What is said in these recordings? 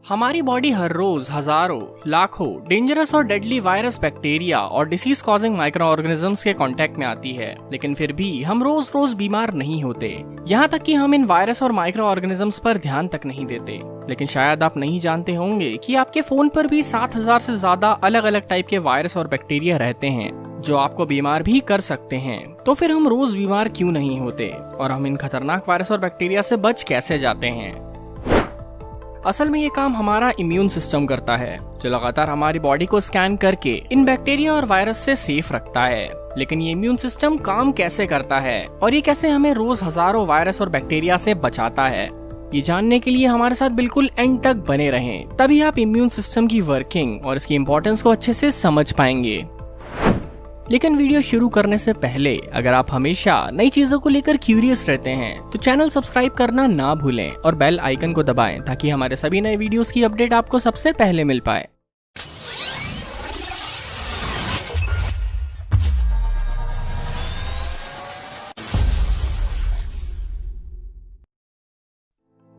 हमारी बॉडी हर रोज हजारों लाखों डेंजरस और डेडली वायरस, बैक्टीरिया और डिसीज कॉजिंग माइक्रो ऑर्गेनिजम्स के कांटेक्ट में आती है, लेकिन फिर भी हम रोज रोज बीमार नहीं होते। यहाँ तक कि हम इन वायरस और माइक्रो ऑर्गेनिजम्स पर ध्यान तक नहीं देते। लेकिन शायद आप नहीं जानते होंगे कि आपके फोन पर भी 7000 से ज्यादा अलग अलग टाइप के वायरस और बैक्टीरिया रहते हैं जो आपको बीमार भी कर सकते हैं। तो फिर हम रोज बीमार क्यों नहीं होते और हम इन खतरनाक वायरस और बैक्टीरिया से बच कैसे जाते हैं? असल में ये काम हमारा इम्यून सिस्टम करता है, जो लगातार हमारी बॉडी को स्कैन करके इन बैक्टीरिया और वायरस से सेफ रखता है। लेकिन ये इम्यून सिस्टम काम कैसे करता है और ये कैसे हमें रोज हजारों वायरस और बैक्टीरिया से बचाता है, ये जानने के लिए हमारे साथ बिल्कुल एंड तक बने रहें। तभी आप इम्यून सिस्टम की वर्किंग और इसकी इम्पोर्टेंस को अच्छे से समझ पाएंगे। लेकिन वीडियो शुरू करने से पहले अगर आप हमेशा नई चीजों को लेकर क्यूरियस रहते हैं तो चैनल सब्सक्राइब करना ना भूलें और बेल आइकन को दबाएं ताकि हमारे सभी नए वीडियोस की अपडेट आपको सबसे पहले मिल पाए।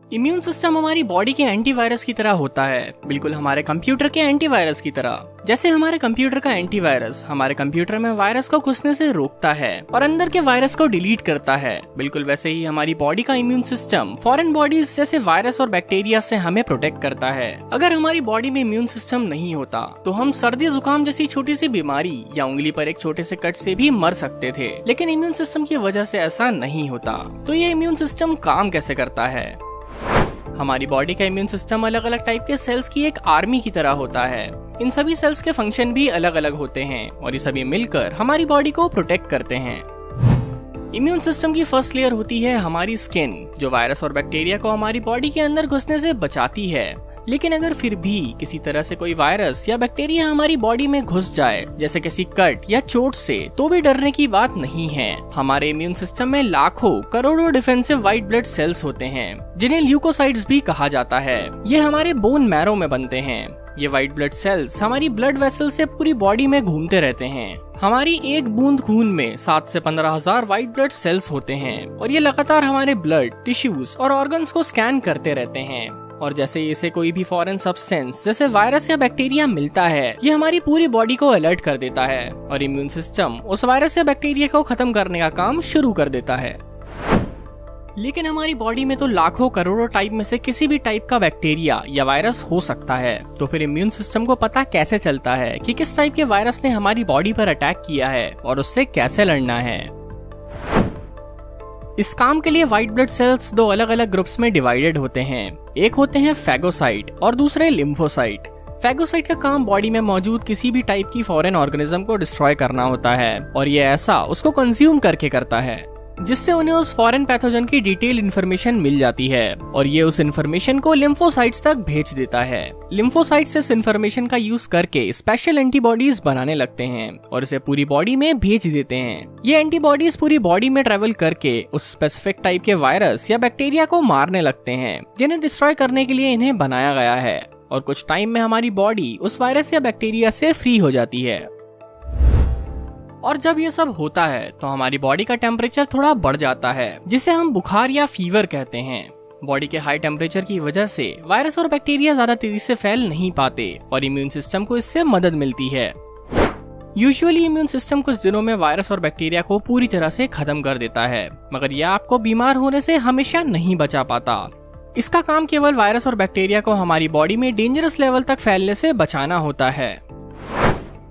इम्यून सिस्टम हमारी बॉडी के एंटीवायरस की तरह होता है, बिल्कुल हमारे कंप्यूटर के एंटीवायरस की तरह। जैसे हमारे कंप्यूटर का एंटीवायरस हमारे कंप्यूटर में वायरस को घुसने से रोकता है और अंदर के वायरस को डिलीट करता है, बिल्कुल वैसे ही हमारी बॉडी का इम्यून सिस्टम फॉरेन बॉडीज जैसे वायरस और बैक्टीरिया से हमें प्रोटेक्ट करता है। अगर हमारी बॉडी में इम्यून सिस्टम नहीं होता तो हम सर्दी जुकाम जैसी छोटी सी बीमारी या उंगली पर एक छोटे से कट से भी मर सकते थे। लेकिन इम्यून सिस्टम की वजह से ऐसा नहीं होता। तो ये इम्यून सिस्टम काम कैसे करता है? हमारी बॉडी का इम्यून सिस्टम अलग अलग टाइप के सेल्स की एक आर्मी की तरह होता है। इन सभी सेल्स के फंक्शन भी अलग अलग होते हैं और ये सभी मिलकर हमारी बॉडी को प्रोटेक्ट करते हैं। इम्यून सिस्टम की फर्स्ट लेयर होती है हमारी स्किन, जो वायरस और बैक्टीरिया को हमारी बॉडी के अंदर घुसने से बचाती है। लेकिन अगर फिर भी किसी तरह से कोई वायरस या बैक्टीरिया हमारी बॉडी में घुस जाए, जैसे किसी कट या चोट से, तो भी डरने की बात नहीं है। हमारे इम्यून सिस्टम में लाखों करोड़ों डिफेंसिव व्हाइट ब्लड सेल्स होते हैं, जिन्हें ल्यूकोसाइट्स भी कहा जाता है। ये हमारे बोन मैरो में बनते हैं। ये व्हाइट ब्लड सेल्स हमारी ब्लड वेसल से पूरी बॉडी में घूमते रहते हैं। हमारी एक बूंद खून में 7 से 15,000 व्हाइट ब्लड सेल्स होते हैं और ये लगातार हमारे ब्लड, टिश्यूज और ऑर्गन्स को स्कैन करते रहते हैं। और जैसे इसे कोई भी फॉरेन सब्सटेंस जैसे वायरस या बैक्टीरिया मिलता है, ये हमारी पूरी बॉडी को अलर्ट कर देता है और इम्यून सिस्टम उस वायरस या बैक्टीरिया को खत्म करने का काम शुरू कर देता है। लेकिन हमारी बॉडी में तो लाखों करोड़ों टाइप में से किसी भी टाइप का बैक्टीरिया या वायरस हो सकता है। तो फिर इम्यून सिस्टम को पता कैसे चलता है कि किस टाइप के वायरस ने हमारी बॉडी पर अटैक किया है और उससे कैसे लड़ना है? इस काम के लिए व्हाइट ब्लड सेल्स दो अलग अलग ग्रुप्स में डिवाइडेड होते हैं। एक होते हैं फैगोसाइट और दूसरे लिम्फोसाइट। फैगोसाइट का काम बॉडी में मौजूद किसी भी टाइप की फॉरेन ऑर्गेनिज्म को डिस्ट्रॉय करना होता है और ये ऐसा उसको कंज्यूम करके करता है, जिससे उन्हें उस फॉरेन पैथोजन की डिटेल इन्फॉर्मेशन मिल जाती है और ये उस इन्फॉर्मेशन को लिम्फोसाइट्स तक भेज देता है। लिम्फोसाइट्स इस इन्फॉर्मेशन का यूज करके स्पेशल एंटीबॉडीज बनाने लगते हैं और इसे पूरी बॉडी में भेज देते हैं। ये एंटीबॉडीज पूरी बॉडी में ट्रेवल करके उस स्पेसिफिक टाइप के वायरस या बैक्टीरिया को मारने लगते हैं, जिन्हें डिस्ट्रॉय करने के लिए इन्हें बनाया गया है। और कुछ टाइम में हमारी बॉडी उस वायरस या बैक्टीरिया से फ्री हो जाती है। और जब ये सब होता है तो हमारी बॉडी का टेम्परेचर थोड़ा बढ़ जाता है, जिसे हम बुखार या फीवर कहते हैं। बॉडी के हाई टेम्परेचर की वजह से वायरस और बैक्टीरिया ज्यादा तेजी से फैल नहीं पाते और इम्यून सिस्टम को इससे मदद मिलती है। यूजुअली इम्यून सिस्टम कुछ दिनों में वायरस और बैक्टीरिया को पूरी तरह से खत्म कर देता है, मगर यह आपको बीमार होने से हमेशा नहीं बचा पाता। इसका काम केवल वायरस और बैक्टीरिया को हमारी बॉडी में डेंजरस लेवल तक फैलने से बचाना होता है।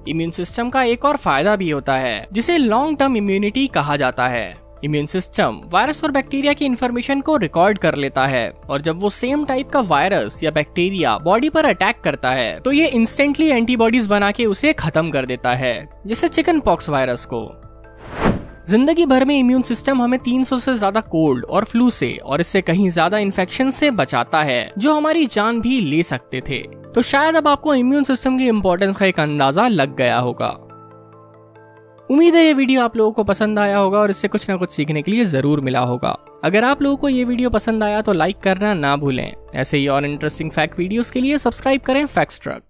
इम्यून सिस्टम का एक और फायदा भी होता है, जिसे लॉन्ग टर्म इम्यूनिटी कहा जाता है। इम्यून सिस्टम वायरस और बैक्टीरिया की इंफॉर्मेशन को रिकॉर्ड कर लेता है और जब वो सेम टाइप का वायरस या बैक्टीरिया बॉडी पर अटैक करता है तो ये इंस्टेंटली एंटीबॉडीज बना के उसे खत्म कर देता है, जैसे चिकन पॉक्स वायरस को। जिंदगी भर में इम्यून सिस्टम हमें 300 से ज्यादा कोल्ड और फ्लू से और इससे कहीं ज्यादा इन्फेक्शन से बचाता है, जो हमारी जान भी ले सकते थे। तो शायद अब आपको इम्यून सिस्टम की इम्पोर्टेंस का एक अंदाजा लग गया होगा। उम्मीद है ये वीडियो आप लोगों को पसंद आया होगा और इससे कुछ ना कुछ सीखने के लिए जरूर मिला होगा। अगर आप लोगों को ये वीडियो पसंद आया तो लाइक करना ना भूलें। ऐसे ही और इंटरेस्टिंग फैक्ट वीडियोस के लिए सब्सक्राइब करें फैक्ट्स ट्रक।